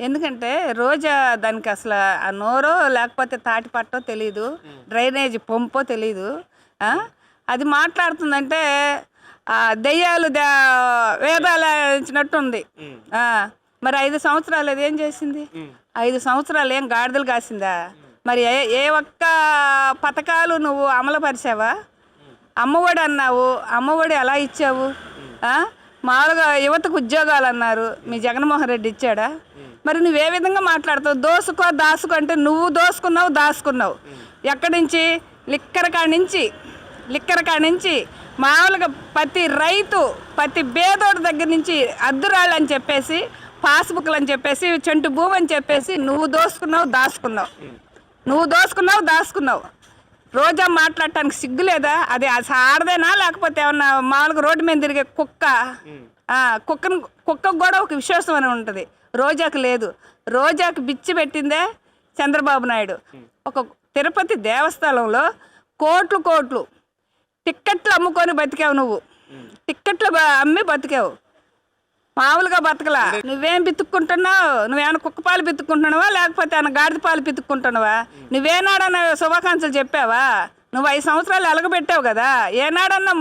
ఎందుకంటే రోజా దానికి అసలు ఆ నోరో లేకపోతే తాటి పట్టో తెలీదు, డ్రైనేజ్ పంపో తెలీదు. ఆ? అది మాట్లాడుతుందంటే దెయ్యాలు వేదాలు ఇచ్చినట్టుంది. ఆ, మరి 5 సంవత్సరాలు అది ఏం చేసింది? 5 సంవత్సరాలు ఏం గాడిదలు కాసిందా? మరి ఏ ఒక్క పథకాలు నువ్వు అమలుపరిచావా? అమ్మఒడి అన్నావు, అమ్మఒడి ఎలా ఇచ్చావు? మామూలుగా యువతకు ఉద్యోగాలు అన్నారు, మీ జగన్మోహన్ రెడ్డి ఇచ్చాడా? మరి నువ్వు ఏ విధంగా మాట్లాడతావు? దాసుకో అంటే నువ్వు దాచుకున్నావు. ఎక్కడి నుంచి? లిక్కర కాడి నుంచి మామూలుగా ప్రతి రైతు, ప్రతి బేదోడి దగ్గర నుంచి అద్దురాళ్ళు అని చెప్పేసి, పాస్బుక్లు అని చెప్పేసి, చెంటు భూమి అని చెప్పేసి నువ్వు దాచుకున్నావు. రోజా మాట్లాడటానికి సిగ్గు లేదా? అది ఆడదేనా లేకపోతే ఏమన్నా మామూలుగా రోడ్డు మీద తిరిగే కుక్క? కుక్కకు కూడా ఒక విశ్వాసం అని ఉంటుంది, రోజాకు లేదు. రోజాకు బిచ్చి పెట్టిందే చంద్రబాబు నాయుడు. ఒక తిరుపతి దేవస్థానంలో కోట్లు టిక్కెట్లు అమ్ముకొని బతికావు. టిక్కెట్లు అమ్మి బతికావు, మామూలుగా బతకలా. నువ్వేం బిత్తుక్కుంటున్నావు? నువ్వేమైనా కుక్క పాలు బిత్తుక్కుంటున్నావా లేకపోతే ఏమైనా గాడిద పాలు బిత్తుక్కుంటున్నావా? నువ్వేనాడన్నా శుభాకాంక్షలు చెప్పావా? నువ్వు 5 సంవత్సరాలు ఎలగబెట్టావు కదా, ఏనాడన్నా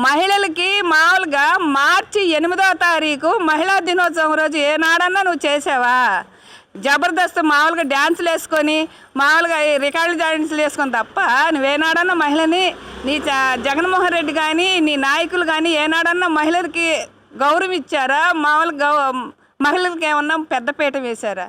మహిళలకి మామూలుగా మార్చి 8వ తారీఖు మహిళా దినోత్సవం రోజు ఏనాడన్నా నువ్వు చేసావా? జబర్దస్త్ మామూలుగా డ్యాన్సులు వేసుకొని, మామూలుగా రికార్డులు డ్యాన్సులు వేసుకొని తప్ప నువ్వేనాడన్నా మహిళని, నీ జగన్మోహన్ రెడ్డి కానీ నీ నాయకులు కానీ ఏనాడన్నా మహిళలకి గౌరవం ఇచ్చారా? మామూలుగా మహిళలకి ఏమన్నా పెద్దపీట వేశారా?